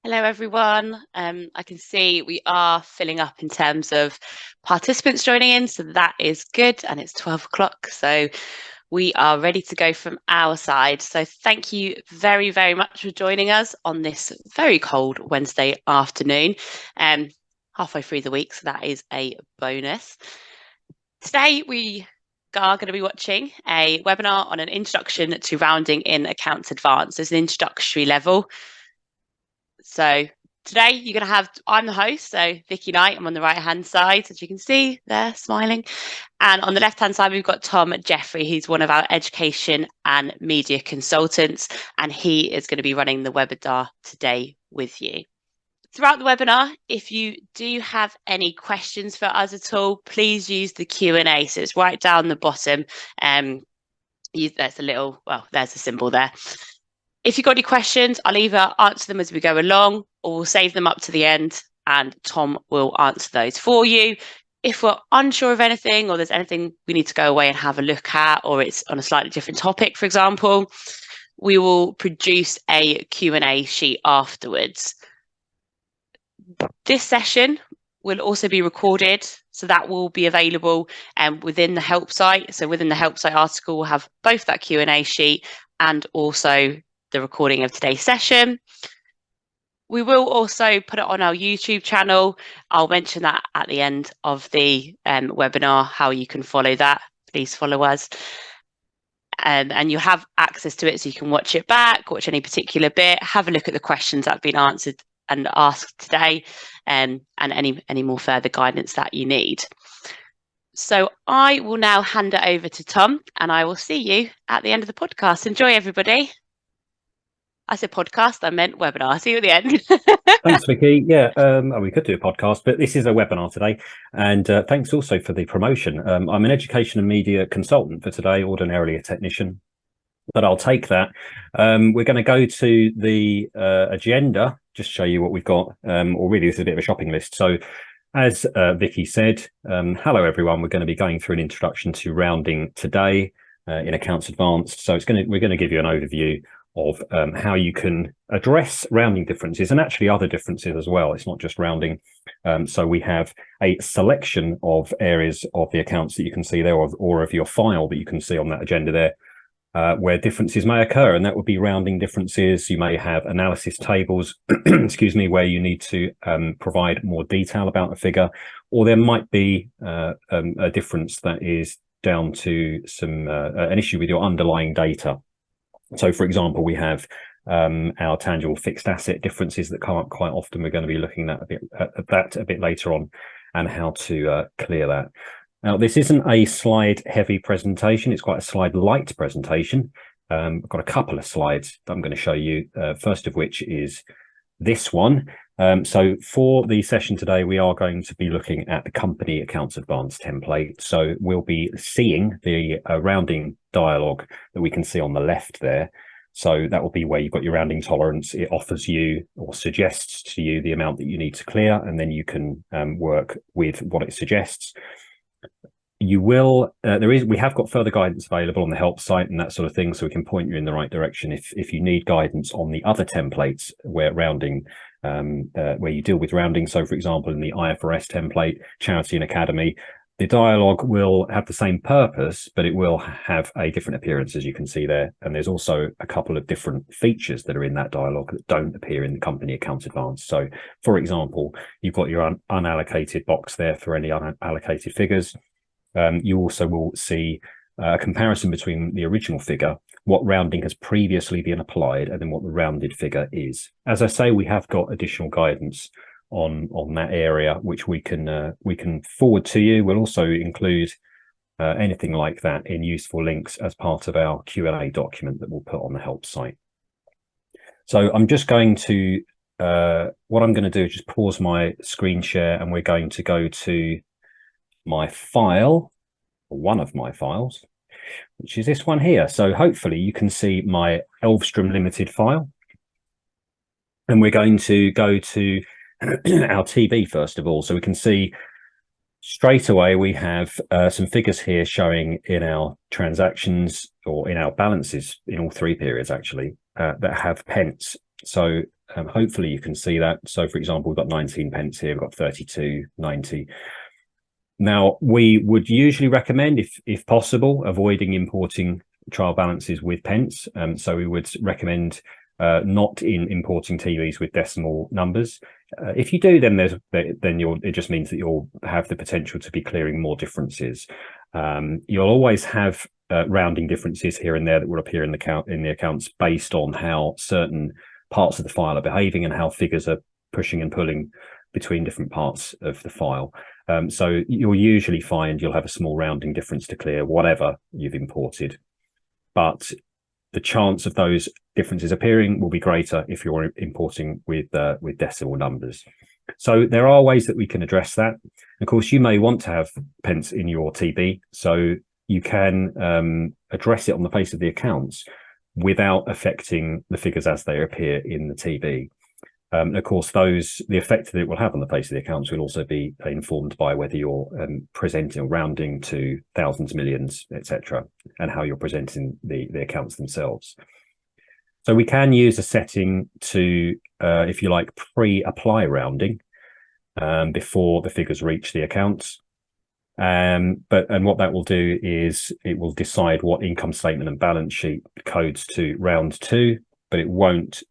Hello, everyone. I can see we are filling up in terms of participants joining in, so that is good. And it's 12 o'clock, so we are ready to go from our side. So thank you very, very much for joining us on this very cold Wednesday afternoon, halfway through the week, so that is a bonus. Today, we are going to be watching a webinar on an introduction to rounding in Accounts Advanced. There's an introductory level. So today you're going to have, I'm the host, so Vicky Knight, I'm on the right-hand side, as you can see there, smiling. And on the left-hand side, we've got Tom Jeffrey, who's one of our education and media consultants, and he is going to be running the webinar today with you. Throughout the webinar, if you do have any questions for us at all, please use the Q&A. So it's right down the bottom. There's a symbol there. If you've got any questions, I'll either answer them as we go along or we'll save them up to the end and Tom will answer those for you. If we're unsure of anything or there's anything we need to go away and have a look at, or it's on a slightly different topic, for example, we will produce a Q&A sheet afterwards. This session will also be recorded, so that will be available within the help site. So within the help site article, we'll have both that Q&A sheet and also the recording of today's session. We will also put it on our YouTube channel. I'll mention that at the end of the webinar, how you can follow that. Please follow us. And you have access to it, so you can watch it back, watch any particular bit, have a look at the questions that have been answered and asked today, and any more further guidance that you need. So I will now hand it over to Tom, and I will see you at the end of the podcast. Enjoy, everybody. I said podcast, I meant webinar. See you at the end. Thanks, Vicky. Yeah, we could do a podcast, but this is a webinar today. And thanks also for the promotion. I'm an education and media consultant for today, ordinarily a technician, but I'll take that. We're going to go to the agenda, just show you what we've got, or really this is a bit of a shopping list. So as Vicky said, hello, everyone. We're going to be going through an introduction to rounding today in Accounts Advanced. So we're going to give you an overview of how you can address rounding differences and actually other differences as well. It's not just rounding. So we have a selection of areas of the accounts that you can see there, or of your file that you can see on that agenda there, where differences may occur, and that would be rounding differences. You may have analysis tables, excuse me, where you need to provide more detail about a figure, or there might be a difference that is down to some an issue with your underlying data. So, for example, we have our tangible fixed asset differences that come up quite often. We're going to be looking at that a bit later on, and how to clear that. Now, this isn't a slide-heavy presentation. It's quite a slide-light presentation. I've got a couple of slides that I'm going to show you, first of which is this one. So for the session today, we are going to be looking at the company Accounts Advanced template. So we'll be seeing the rounding dialog that we can see on the left there. So that will be where you've got your rounding tolerance. It offers you or suggests to you the amount that you need to clear, and then you can work with what it suggests. You will, we have got further guidance available on the help site and that sort of thing, so we can point you in the right direction if you need guidance on the other templates where rounding, where you deal with rounding. So, for example, in the IFRS template, Charity and Academy, the dialogue will have the same purpose, but it will have a different appearance, as you can see there. And there's also a couple of different features that are in that dialogue that don't appear in the company Accounts Advanced. So, for example, you've got your unallocated box there for any unallocated figures. You also will see a comparison between the original figure, what rounding has previously been applied, and then what the rounded figure is. As I say, we have got additional guidance on that area, which we can forward to you. We'll also include anything like that in useful links as part of our Q&A document that we'll put on the help site. So I'm just going to, what I'm going to do is just pause my screen share, and we're going to go to my file, or one of my files, which is this one here. So hopefully you can see my Elvstrom Limited file. And we're going to go to our TB first of all. So we can see straight away we have some figures here showing in our transactions, or in our balances in all three periods actually, that have pence So hopefully you can see that. So for example, we've got 19 pence here, we've got 32.90. Now, we would usually recommend, if possible, avoiding importing trial balances with pence. So we would recommend not importing TVs with decimal numbers. If you do, then it just means that you'll have the potential to be clearing more differences. You'll always have rounding differences here and there that will appear in the accounts based on how certain parts of the file are behaving and how figures are pushing and pulling between different parts of the file. So you'll usually find you'll have a small rounding difference to clear whatever you've imported, but the chance of those differences appearing will be greater if you're importing with decimal numbers. So there are ways that we can address that. Of course, you may want to have pence in your TB, so you can address it on the face of the accounts without affecting the figures as they appear in the TB. Of course, the effect that it will have on the face of the accounts will also be informed by whether you're presenting or rounding to thousands, millions, etc., and how you're presenting the accounts themselves. So we can use a setting to, if you like, pre-apply rounding before the figures reach the accounts. And what that will do is it will decide what income statement and balance sheet codes to round to, but it won't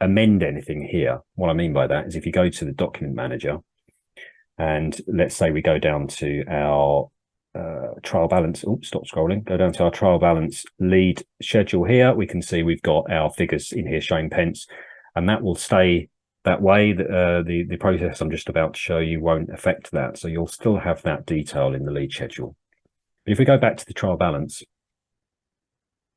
amend anything here. What I mean by that is if you go to the document manager and let's say we go down to our trial balance, stop scrolling, go down to our trial balance lead schedule here, we can see we've got our figures in here showing pence, and that will stay that way. The process I'm just about to show you won't affect that. So you'll still have that detail in the lead schedule. But if we go back to the trial balance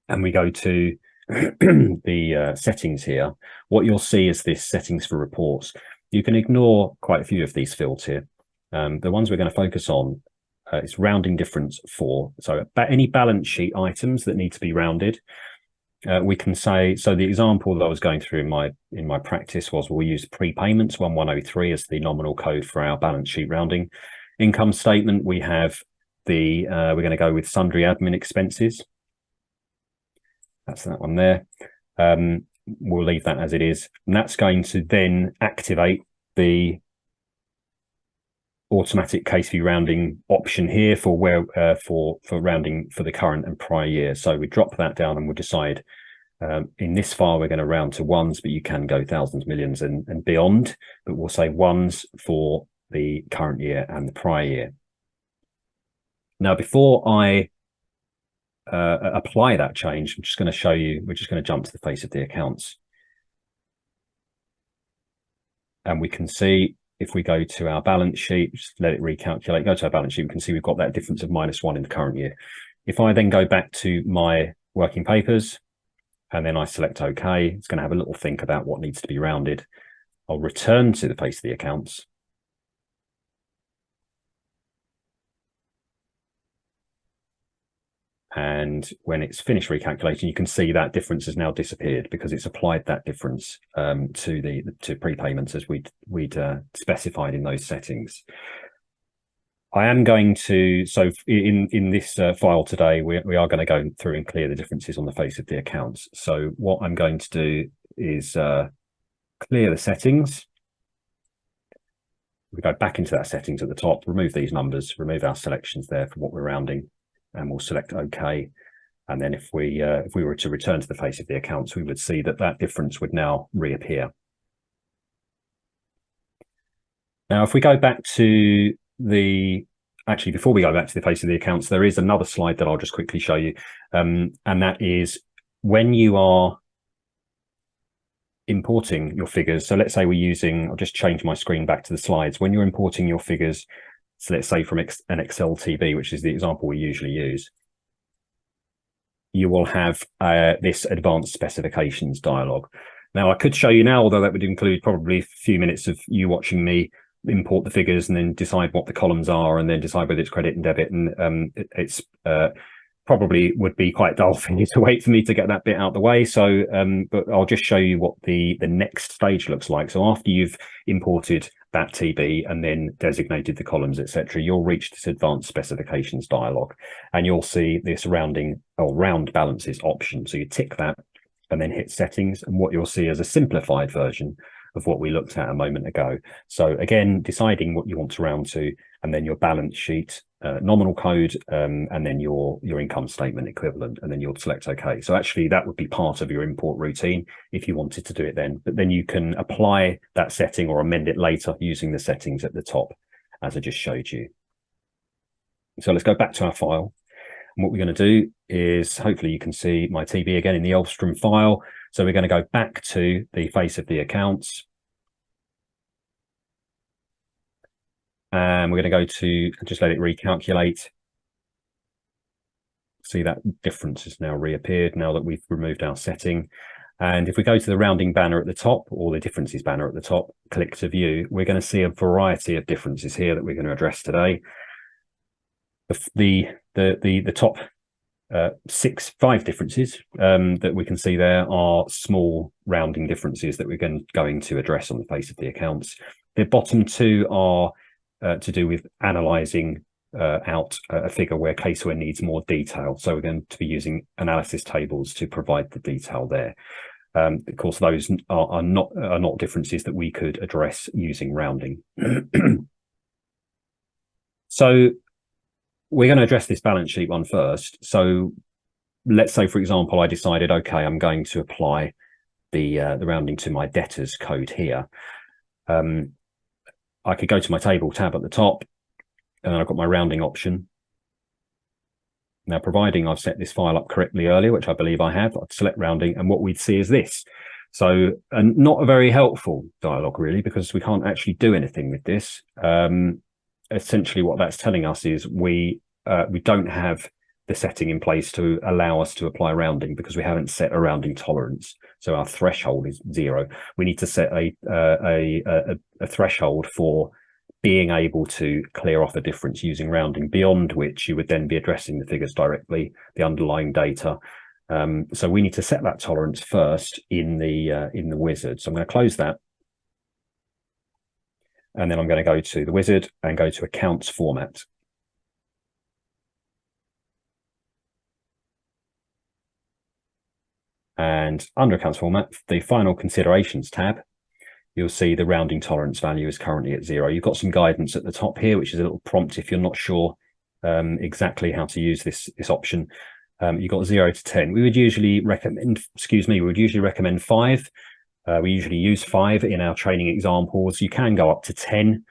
and we go to the settings here, what you'll see is this settings for reports. You can ignore quite a few of these fields here. The ones we're going to focus on is rounding difference 4. So any balance sheet items that need to be rounded, we can say, so the example that I was going through in my practice was we'll use prepayments 1103 as the nominal code for our balance sheet rounding. Income statement, we have we're going to go with sundry admin expenses. That's that one there. We'll leave that as it is. And that's going to then activate the automatic case view rounding option here for rounding for the current and prior year. So we drop that down and we'll decide in this file we're going to round to ones, but you can go thousands, millions and beyond, but we'll say ones for the current year and the prior year. Now, before I apply that change, I'm just going to show you, we're just going to jump to the face of the accounts. And we can see if we go to our balance sheet, just let it recalculate, go to our balance sheet, we can see we've got that difference of -1 in the current year. If I then go back to my working papers and then I select OK, it's going to have a little think about what needs to be rounded. I'll return to the face of the accounts. And when it's finished recalculating, you can see that difference has now disappeared because it's applied that difference to prepayments as we'd specified in those settings. I am going to, so in this file today, we are going to go through and clear the differences on the face of the accounts. So what I'm going to do is clear the settings. We go back into that settings at the top, remove these numbers, remove our selections there for what we're rounding, and we'll select OK. And then if we were to return to the face of the accounts, we would see that that difference would now reappear. Now, if we go back to actually, before we go back to the face of the accounts, there is another slide that I'll just quickly show you. And that is when you are importing your figures. So let's say we're using, I'll just change my screen back to the slides. When you're importing your figures, so let's say from an Excel TB, which is the example we usually use, you will have this advanced specifications dialog. Now, I could show you now, although that would include probably a few minutes of you watching me import the figures and then decide what the columns are and then decide whether it's credit and debit. And it's probably would be quite dull for you to wait for me to get that bit out of the way. So, but I'll just show you what the next stage looks like. So after you've imported that TB and then designated the columns, etc., you'll reach this advanced specifications dialog and you'll see this rounding or round balances option. So you tick that and then hit settings, and what you'll see is a simplified version of what we looked at a moment ago. So again, deciding what you want to round to, and then your balance sheet, nominal code, and then your income statement equivalent, and then you'll select OK. So actually that would be part of your import routine if you wanted to do it then, but then you can apply that setting or amend it later using the settings at the top, as I just showed you. So let's go back to our file. And what we're going to do is, hopefully you can see my TB again in the Elstrom file. So we're going to go back to the face of the accounts. And we're going to go to, just let it recalculate. See that difference has now reappeared now that we've removed our setting. And if we go to the rounding banner at the top, or the differences banner at the top, click to view, we're going to see a variety of differences here that we're going to address today. The top five differences that we can see there are small rounding differences that we're going to address on the face of the accounts. The bottom two are to do with analysing out a figure where Caseware needs more detail. So we're going to be using analysis tables to provide the detail there. Of course, those are not differences that we could address using rounding. So we're going to address this balance sheet one first. So let's say, for example, I decided, okay, I'm going to apply the rounding to my debtors code here. I could go to my table tab at the top, and I've got my rounding option. Now, providing I've set this file up correctly earlier, which I believe I have, I'd select rounding, and what we'd see is this. So, and not a very helpful dialog really, because we can't actually do anything with this. Essentially, what that's telling us is we don't have the setting in place to allow us to apply rounding because we haven't set a rounding tolerance. So our threshold is 0. We need to set a threshold for being able to clear off a difference using rounding, beyond which you would then be addressing the figures directly, the underlying data. So we need to set that tolerance first in the wizard. So I'm going to close that. And then I'm going to go to the wizard and go to accounts format. And under accounts format, the final considerations tab, you'll see the rounding tolerance value is currently at 0. You've got some guidance at the top here, which is a little prompt if you're not sure exactly how to use this option. You've got 0 to 10. We would usually recommend, we would usually recommend 5. We usually use 5 in our training examples. You can go up to 10,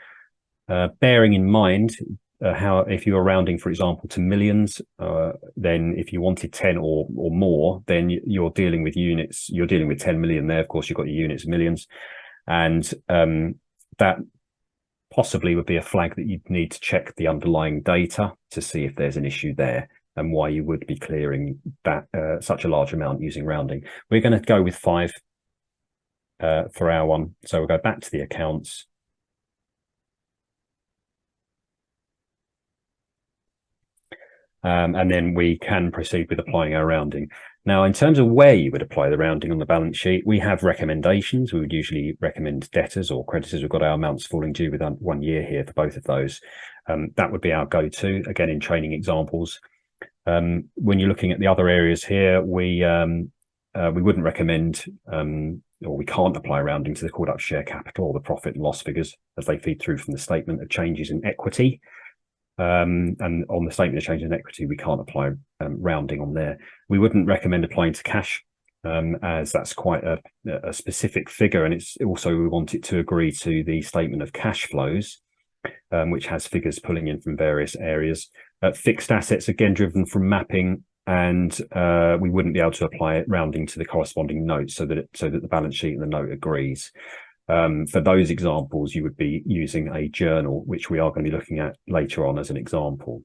bearing in mind how if you were rounding, for example, to millions, then if you wanted 10 or more, then you're dealing with units. You're dealing with 10 million there. Of course, you've got your units of millions. And that possibly would be a flag that you'd need to check the underlying data to see if there's an issue there and why you would be clearing that such a large amount using rounding. We're going to go with 5 for our one. So we'll go back to the accounts. And then we can proceed with applying our rounding. Now, in terms of where you would apply the rounding on the balance sheet, we have recommendations. We would usually recommend debtors or creditors. We've got our amounts falling due within 1 year here for both of those. That would be our go-to, again, in training examples. When you're looking at the other areas here, we wouldn't recommend or we can't apply rounding to the called up share capital or the profit and loss figures as they feed through from the statement of changes in equity. And on the statement of changes in equity, we can't apply rounding on there. We wouldn't recommend applying to cash as that's quite a specific figure, and it's also we want it to agree to the statement of cash flows, which has figures pulling in from various areas. Fixed assets, again, driven from mapping, and we wouldn't be able to apply it rounding to the corresponding note so that the balance sheet and the note agrees. For those examples, you would be using a journal, which we are going to be looking at later on as an example.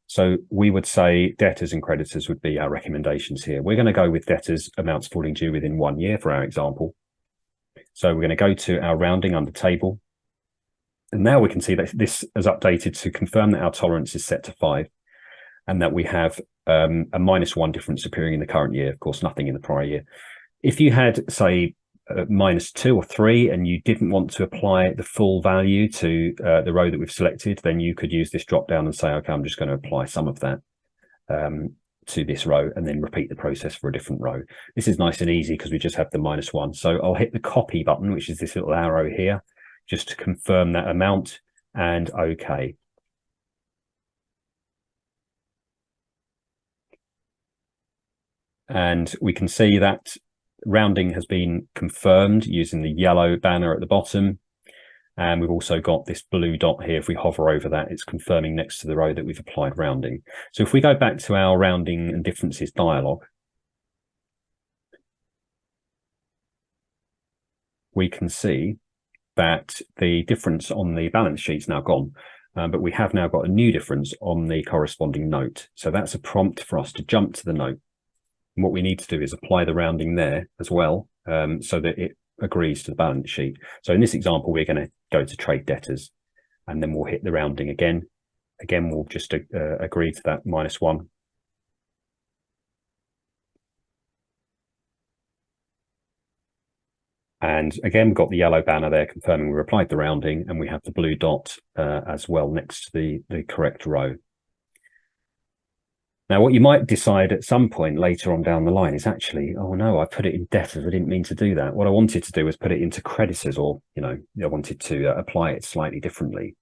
So we would say debtors and creditors would be our recommendations here. We're going to go with debtors amounts falling due within 1 year for our example. So we're going to go to our rounding under table. And now we can see that this is updated to confirm that our tolerance is set to 5 and that we have a -1 difference appearing in the current year. Of course, nothing in the prior year. If you had, say, -2 or 3 and you didn't want to apply the full value to the row that we've selected, then you could use this drop down and say, okay, I'm just going to apply some of that. to this row and then repeat the process for a different row. This is nice and easy because we just have the -1. So I'll hit the copy button, which is this little arrow here, just to confirm that amount, and OK. And we can see that rounding has been confirmed using the yellow banner at the bottom. And we've also got this blue dot here. If we hover over that, it's confirming next to the row that we've applied rounding. So if we go back to our rounding and differences dialog, we can see that the difference on the balance sheet's now gone, but we have now got a new difference on the corresponding note. So that's a prompt for us to jump to the note. And what we need to do is apply the rounding there as well, so that it agrees to the balance sheet. So in this example, we're going to go to trade debtors, and then we'll hit the rounding again. Again, we'll just agree to that -1. And again, we've got the yellow banner there confirming we applied the rounding, and we have the blue dot as well next to the correct row. Now, what you might decide at some point later on down the line is actually, oh no, I put it in debtors. I didn't mean to do that. What I wanted to do was put it into creditors, or, I wanted to apply it slightly differently.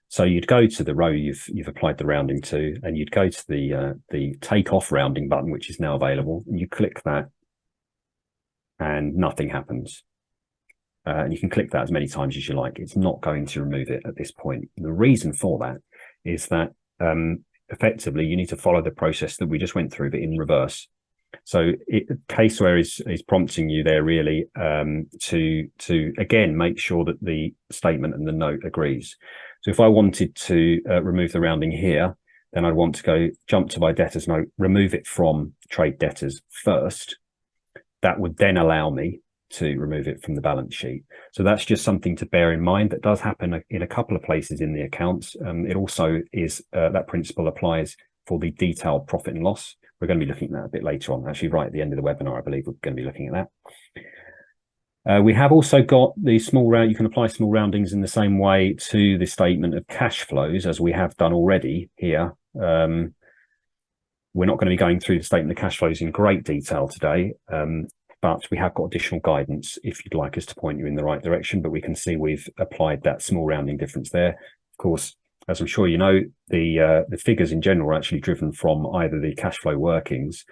So you'd go to the row you've applied the rounding to, and you'd go to the take off rounding button, which is now available, and you click that, and nothing happens. And you can click that as many times as you like. It's not going to remove it at this point. And the reason for that is that effectively you need to follow the process that we just went through, but in reverse. So Caseware is prompting you there really to again make sure that the statement and the note agrees. So if I wanted to remove the rounding here, then I'd want to jump to my debtors note, remove it from trade debtors first. That would then allow me to remove it from the balance sheet. So that's just something to bear in mind. That does happen in a couple of places in the accounts. It also is that principle applies for the detailed profit and loss. We're going to be looking at that a bit later on, actually right at the end of the webinar. I believe we're going to be looking at that. We have also got the small round. You can apply small roundings in the same way to the statement of cash flows as we have done already here. We're not going to be going through the statement of cash flows in great detail today, but we have got additional guidance if you'd like us to point you in the right direction. But we can see we've applied that small rounding difference there. Of course, as I'm sure you know, the figures in general are actually driven from either the cash flow workings,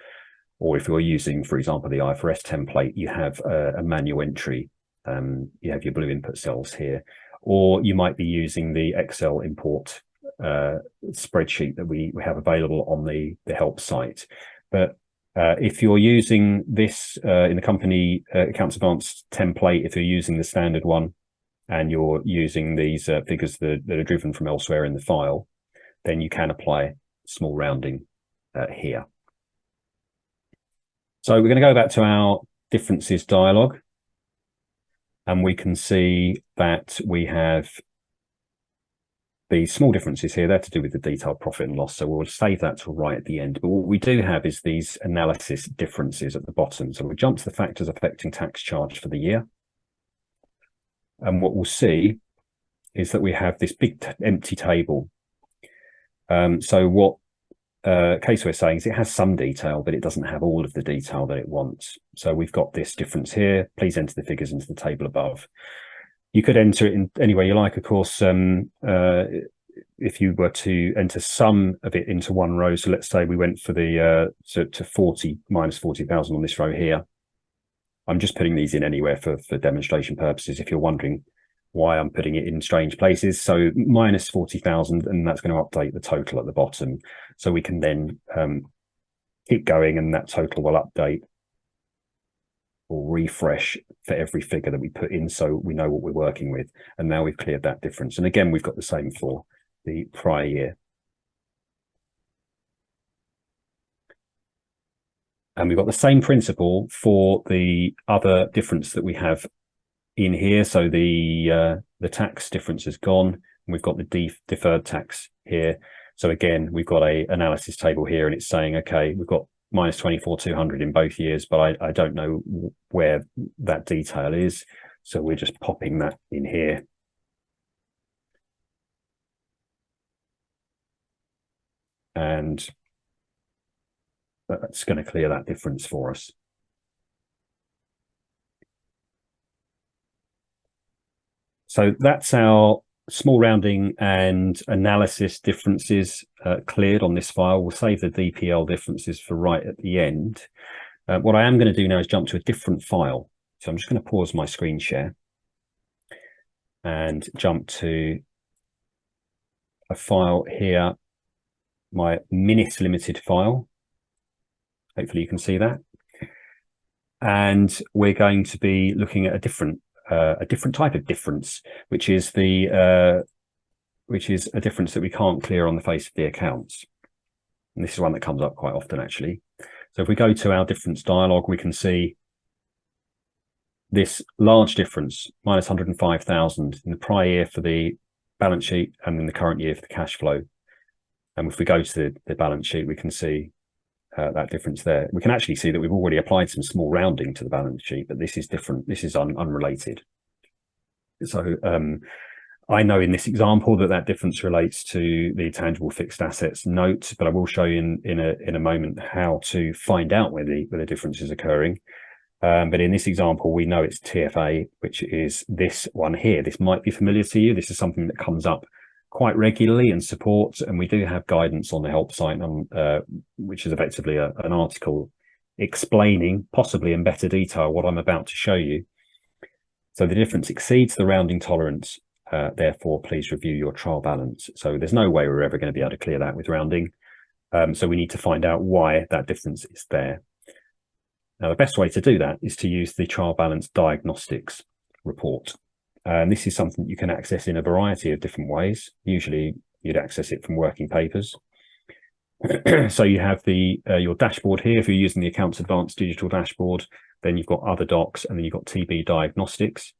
or if you're using, for example, the IFRS template, you have a manual entry. You have your blue input cells here, or you might be using the Excel import spreadsheet that we have available on the help site. But if you're using this in the company AccountsAdvanced template, if you're using the standard one and you're using these figures that are driven from elsewhere in the file, then you can apply small rounding here. So we're going to go back to our differences dialog, and we can see that we have the small differences here. They're to do with the detailed profit and loss. So we'll save that till right at the end. But what we do have is these analysis differences at the bottom. So we'll jump to the factors affecting tax charge for the year. And what we'll see is that we have this big empty table. So what Caseware is saying is it has some detail, but it doesn't have all of the detail that it wants. So we've got this difference here. Please enter the figures into the table above. You could enter it in any way you like, of course. If you were to enter some of it into one row, so let's say we went for the to 40 minus 40,000 on this row here. I'm just putting these in anywhere for demonstration purposes, if you're wondering why I'm putting it in strange places. So minus 40,000, and that's going to update the total at the bottom. So we can then keep going, and that total will update or refresh for every figure that we put in, so we know what we're working with. And now we've cleared that difference. And again, we've got the same for the prior year. And we've got the same principle for the other difference that we have in here. So the tax difference is gone, and we've got the deferred tax here. So again, we've got a analysis table here, and it's saying, okay, we've got minus 24,200 in both years, but I don't know where that detail is. So we're just popping that in here. And that's going to clear that difference for us. So that's our small rounding and analysis differences cleared on this file. We'll save the DPL differences for right at the end. What I am going to do now is jump to a different file. So I'm just going to pause my screen share and jump to a file here, my minutes limited file. Hopefully you can see that. And we're going to be looking at a different type of difference, which is a difference that we can't clear on the face of the accounts. And this is one that comes up quite often, actually. So if we go to our difference dialog, we can see this large difference, minus 105,000 in the prior year for the balance sheet and in the current year for the cash flow. And if we go to the balance sheet, we can see that difference there. We can actually see that we've already applied some small rounding to the balance sheet, but this is different. This is unrelated. So I know in this example that difference relates to the tangible fixed assets note, but I will show you in a moment how to find out where the difference is occurring. But in this example, we know it's TFA, which is this one here. This might be familiar to you. This is something that comes up quite regularly in support, and we do have guidance on the help site, which is effectively an article explaining, possibly in better detail, what I'm about to show you. So the difference exceeds the rounding tolerance, therefore please review your trial balance. So there's no way we're ever going to be able to clear that with rounding. So we need to find out why that difference is there. Now, the best way to do that is to use the trial balance diagnostics report. And this is something you can access in a variety of different ways. Usually you'd access it from working papers. So you have your dashboard here. If you're using the AccountsAdvanced digital dashboard, then you've got other docs, and then you've got TB diagnostics.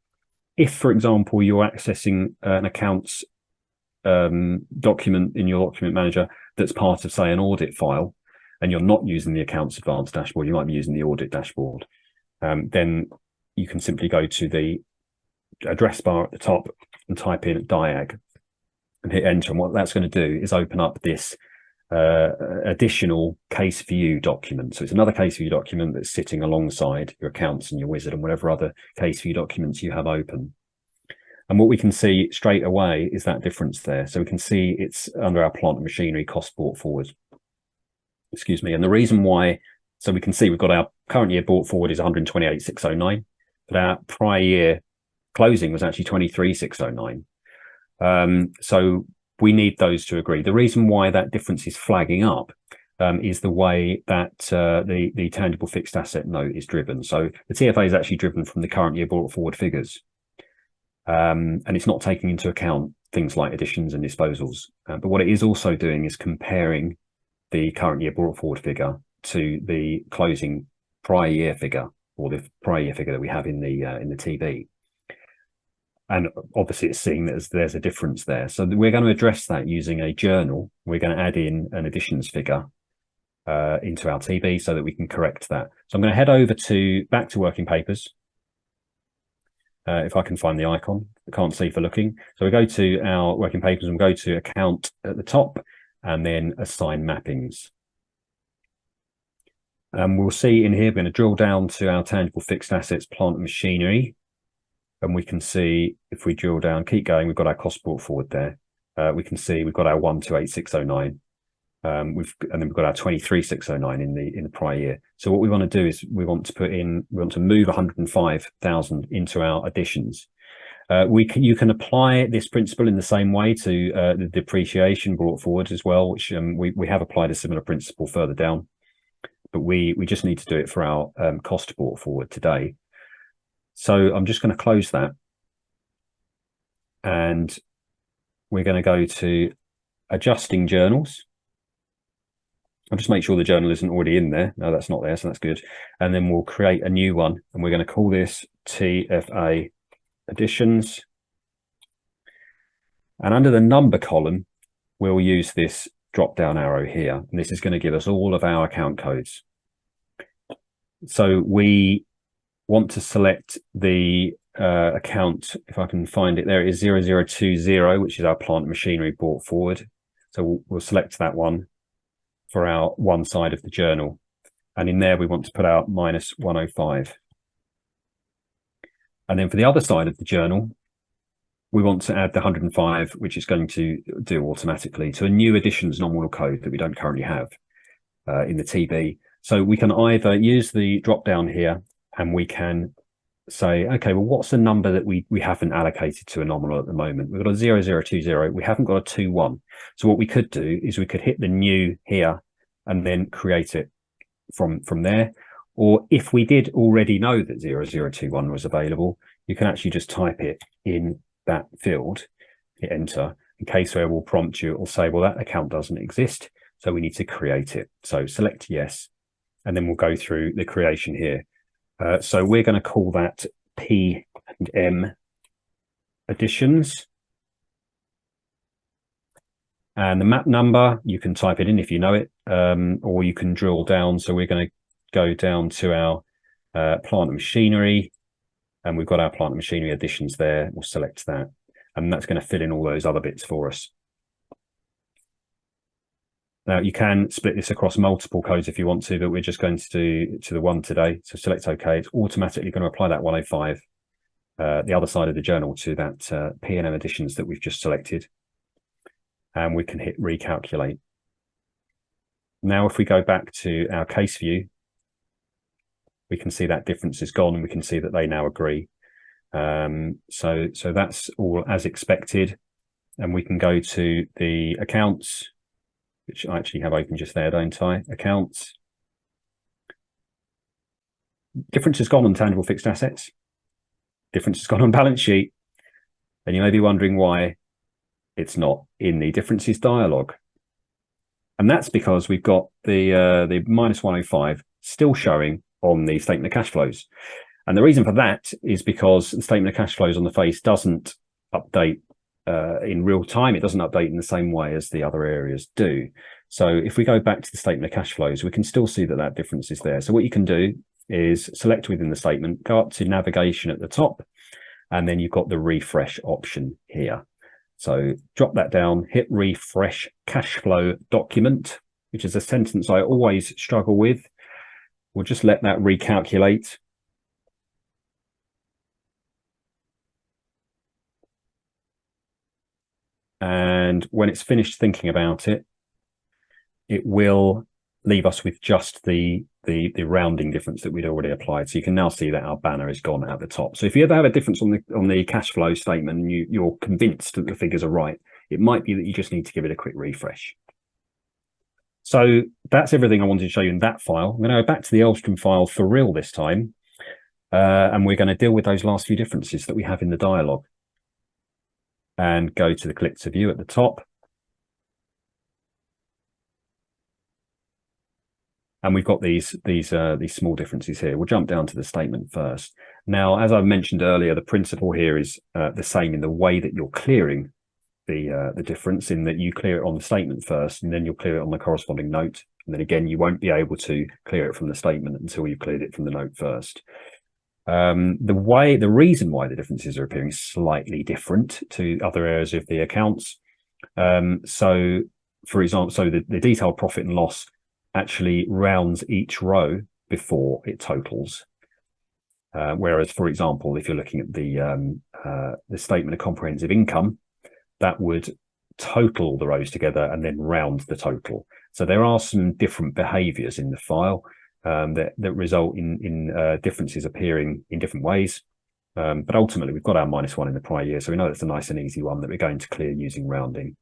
If, for example, you're accessing an accounts document in your document manager that's part of, say, an audit file, and you're not using the AccountsAdvanced dashboard, you might be using the audit dashboard, then you can simply go to the address bar at the top and type in diag and hit enter. And what that's going to do is open up this additional case view document. So it's another case view document that's sitting alongside your accounts and your wizard and whatever other case view documents you have open. And what we can see straight away is that difference there. So we can see it's under our plant and machinery cost brought forward. Excuse me. And the reason why, so we can see we've got our current year brought forward is 128,609, but our prior year closing was actually 23,609. So we need those to agree. The reason why that difference is flagging up is the way that the tangible fixed asset note is driven. So the TFA is actually driven from the current year brought forward figures. And it's not taking into account things like additions and disposals. But what it is also doing is comparing the current year brought forward figure to the closing prior year figure, or the prior year figure that we have in the TB. And obviously it's seeing that there's a difference there. So we're going to address that using a journal. We're going to add in an additions figure into our TB so that we can correct that. So I'm going to head over back to working papers. If I can find the icon, I can't see for looking. So we go to our working papers and go to account at the top and then assign mappings. And we'll see in here, we're going to drill down to our tangible fixed assets, plant and machinery. And we can see if we drill down, keep going, we've got our cost brought forward there. We can see we've got our 128,609. And then we've got our 23,609 in the prior year. So what we want to do is we want to move 105,000 into our additions. You can apply this principle in the same way to the depreciation brought forward as well, which we have applied a similar principle further down, but we just need to do it for our cost brought forward today. So I'm just going to close that, and we're going to go to adjusting journals. I'll just make sure the journal isn't already in there. No, that's not there, so that's good. And then we'll create a new one, and we're going to call this TFA additions. And under the number column, we'll use this drop-down arrow here, and this is going to give us all of our account codes. So we want to select the account, if I can find it, there it is, 0020, which is our plant and machinery brought forward. So we'll select that one for our one side of the journal. And in there, we want to put out minus 105. And then for the other side of the journal, we want to add the 105, which is going to do automatically to a new additions nominal code that we don't currently have in the TB. So we can either use the drop down here and we can say, okay, well, what's the number that we haven't allocated to a nominal at the moment? We've got a 0020, we haven't got a 21. So what we could do is we could hit the new here and then create it from there. Or if we did already know that 0021 was available, you can actually just type it in that field, hit enter, and Caseware will prompt you. It will say, well, that account doesn't exist, so we need to create it. So select yes, and then we'll go through the creation here. So we're going to call that P and M additions. And the map number, you can type it in if you know it, or you can drill down. So we're going to go down to our plant and machinery, and we've got our plant and machinery additions there. We'll select that, and that's going to fill in all those other bits for us. Now you can split this across multiple codes if you want to, but we're just going to do to the one today. So select OK. It's automatically going to apply that 105, the other side of the journal, to that P&M additions that we've just selected. And we can hit recalculate. Now, if we go back to our case view, we can see that difference is gone, and we can see that they now agree. So that's all as expected. And we can go to the accounts, which I actually have open just there, don't I? Accounts. Difference has gone on tangible fixed assets. Difference has gone on balance sheet. And you may be wondering why it's not in the differences dialog. And that's because we've got the minus 105 still showing on the statement of cash flows. And the reason for that is because the statement of cash flows on the face doesn't update in real time. It doesn't update in the same way as the other areas do. So if we go back to the statement of cash flows, we can still see that that difference is there. So what you can do is select within the statement, go up to navigation at the top, and then you've got the refresh option here. So drop that down, hit refresh cash flow document, which is a sentence I always struggle with. We'll just let that recalculate. And when it's finished thinking about it, it will leave us with just the rounding difference that we'd already applied. So you can now see that our banner is gone at the top. So if you ever have a difference on the cash flow statement and you're convinced that the figures are right, it might be that you just need to give it a quick refresh. So that's everything I wanted to show you in that file. I'm going to go back to the Elstrom file for real this time, and we're going to deal with those last few differences that we have in the dialog. And go to the click to view at the top. And we've got these small differences here. We'll jump down to the statement first. Now, as I mentioned earlier, the principle here is the same in the way that you're clearing the difference, in that you clear it on the statement first, and then you'll clear it on the corresponding note. And then again, you won't be able to clear it from the statement until you've cleared it from the note first. The reason why the differences are appearing slightly different to other areas of the accounts. So, for example, the detailed profit and loss actually rounds each row before it totals. Whereas, for example, if you're looking at the statement of comprehensive income, that would total the rows together and then round the total. So there are some different behaviors in the file that result in differences appearing in different ways. But ultimately, we've got our -1 in the prior year, so we know it's a nice and easy one that we're going to clear using rounding.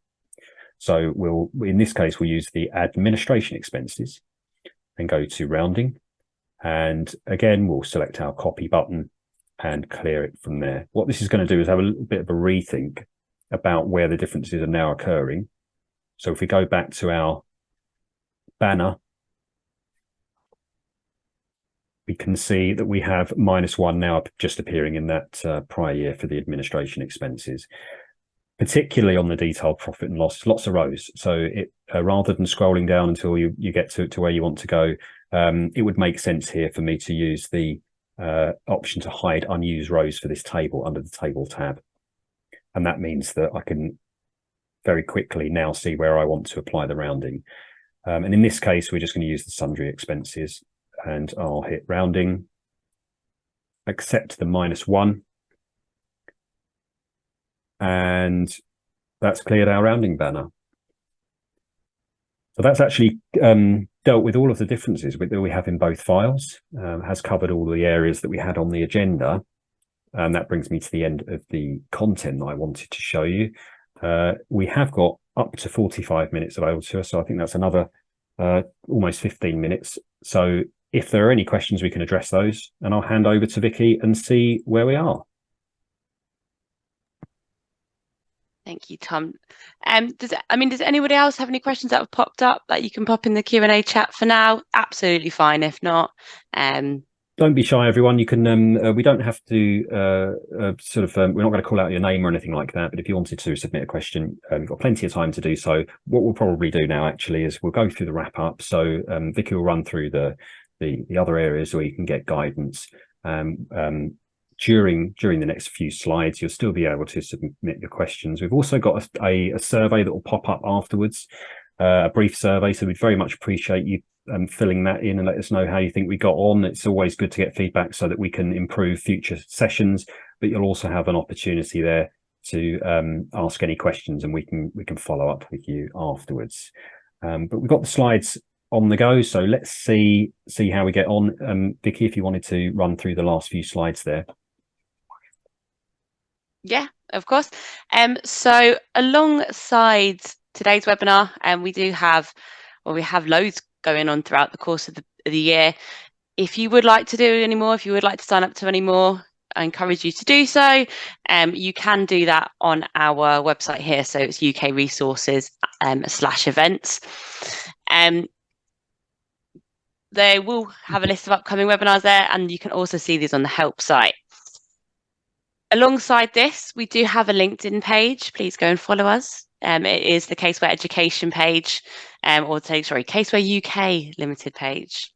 So in this case, we'll use the administration expenses and go to rounding. And again, we'll select our copy button and clear it from there. What this is going to do is have a little bit of a rethink about where the differences are now occurring. So if we go back to our banner, we can see that we have -1 now just appearing in that prior year for the administration expenses, particularly on the detailed profit and loss, lots of rows. So rather than scrolling down until you get to where you want to go, it would make sense here for me to use the option to hide unused rows for this table under the table tab. And that means that I can very quickly now see where I want to apply the rounding. And in this case, we're just going to use the sundry expenses. and I'll hit rounding, accept the -1, and that's cleared our rounding banner. So that's actually dealt with all of the differences that we have in both files, has covered all the areas that we had on the agenda. And that brings me to the end of the content that I wanted to show you. We have got up to 45 minutes available to us, so I think that's another almost 15 minutes. So if there are any questions, we can address those, and I'll hand over to Vicky and see where we are. Thank you, Tom. Does anybody else have any questions that have popped up that you can pop in the Q&A chat for now? Absolutely fine if not. Don't be shy, everyone. You can. We don't have to we're not going to call out your name or anything like that. But if you wanted to submit a question, you've got plenty of time to do so. What we'll probably do now, actually, is we'll go through the wrap up. So Vicky will run through the other areas where you can get guidance. During the next few slides, you'll still be able to submit your questions. We've also got a survey that will pop up afterwards, a brief survey. So we'd very much appreciate you filling that in and let us know how you think we got on. It's always good to get feedback so that we can improve future sessions, but you'll also have an opportunity there to ask any questions, and we can follow up with you afterwards. But we've got the slides on the go, so let's see how we get on. Vicky, if you wanted to run through the last few slides there. Yeah, of course. So alongside today's webinar, we have loads going on throughout the course of the year. If you would like to do any more, if you would like to sign up to any more, I encourage you to do so. You can do that on our website here. So it's UK Resources /events. They will have a list of upcoming webinars there, and you can also see these on the help site. Alongside this, we do have a LinkedIn page. Please go and follow us. It is the Caseware Education page, Caseware UK Limited page.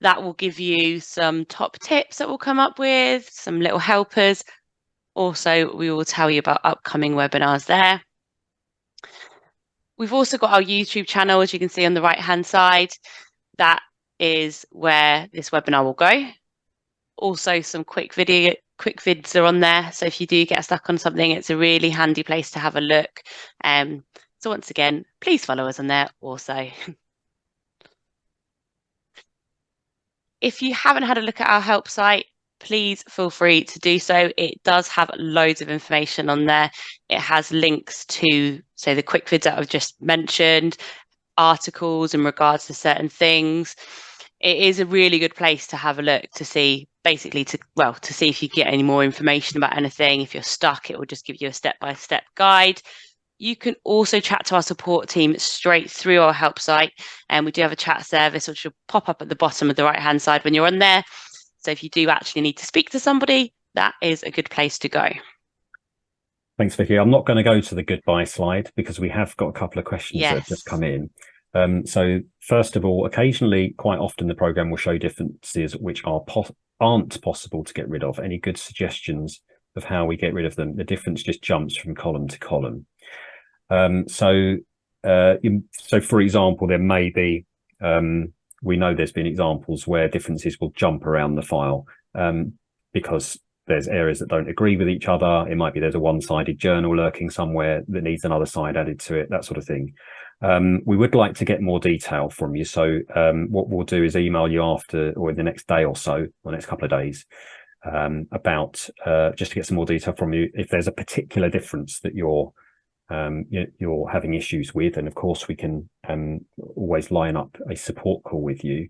That will give you some top tips that we'll come up with, some little helpers. Also, we will tell you about upcoming webinars there. We've also got our YouTube channel, as you can see on the right-hand side. That is where this webinar will go. Also, some quick vids are on there. So if you do get stuck on something, it's a really handy place to have a look. So once again, please follow us on there also. If you haven't had a look at our help site, please feel free to do so. It does have loads of information on there. It has links to, say, the quick vids that I've just mentioned, articles in regards to certain things. It is a really good place to have a look to see, basically to see if you get any more information about anything. If you're stuck, it will just give you a step-by-step guide. You can also chat to our support team straight through our help site, and we do have a chat service which will pop up at the bottom of the right-hand side when you're on there. So if you do actually need to speak to somebody, that is a good place to go. Thanks, Vicky. I'm not going to go to the goodbye slide because we have got a couple of questions that have just come in. So first of all, occasionally, quite often, the program will show differences which aren't possible to get rid of. Any good suggestions of how we get rid of them? The difference just jumps from column to column. So for example, there may be, we know there's been examples where differences will jump around the file because there's areas that don't agree with each other. It might be there's a one-sided journal lurking somewhere that needs another side added to it, that sort of thing. We would like to get more detail from you. So what we'll do is email you after, or in the next day or so, or next couple of days, about just to get some more detail from you. If there's a particular difference that you're having issues with, and of course we can always line up a support call with you.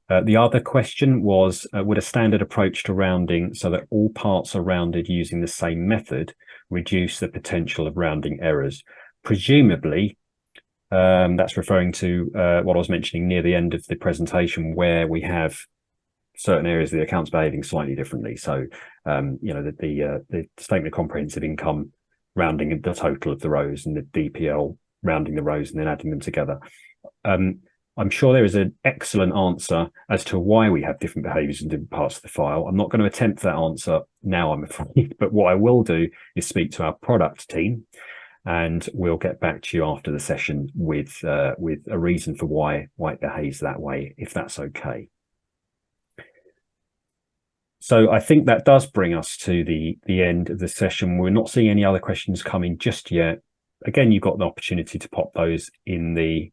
The other question was, would a standard approach to rounding so that all parts are rounded using the same method reduce the potential of rounding errors? Presumably, that's referring to what I was mentioning near the end of the presentation, where we have certain areas of the accounts behaving slightly differently. So, the statement of comprehensive income rounding the total of the rows, and the DPL rounding the rows and then adding them together. I'm sure there is an excellent answer as to why we have different behaviors in different parts of the file. I'm not going to attempt that answer now, I'm afraid, but what I will do is speak to our product team, and we'll get back to you after the session with a reason for why it behaves that way, if that's okay. So I think that does bring us to the end of the session. We're not seeing any other questions coming just yet. Again, you've got the opportunity to pop those in the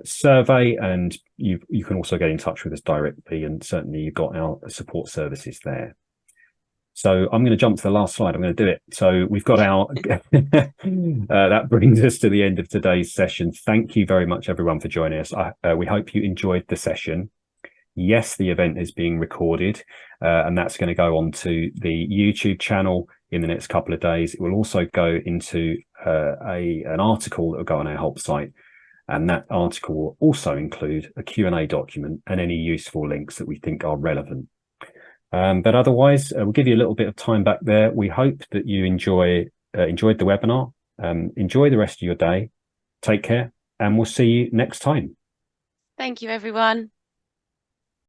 survey, and you can also get in touch with us directly, and certainly you've got our support services there. So I'm going to jump to the last slide. I'm going to do it. So we've got our that brings us to the end of today's session. Thank you very much, everyone, for joining us. We hope you enjoyed the session. Yes, the event is being recorded, and that's going to go onto the YouTube channel in the next couple of days. It will also go into an article that will go on our help site, and that article will also include a Q&A document and any useful links that we think are relevant. But otherwise, we'll give you a little bit of time back there. We hope that you enjoyed the webinar. Enjoy the rest of your day. Take care, and we'll see you next time. Thank you, everyone.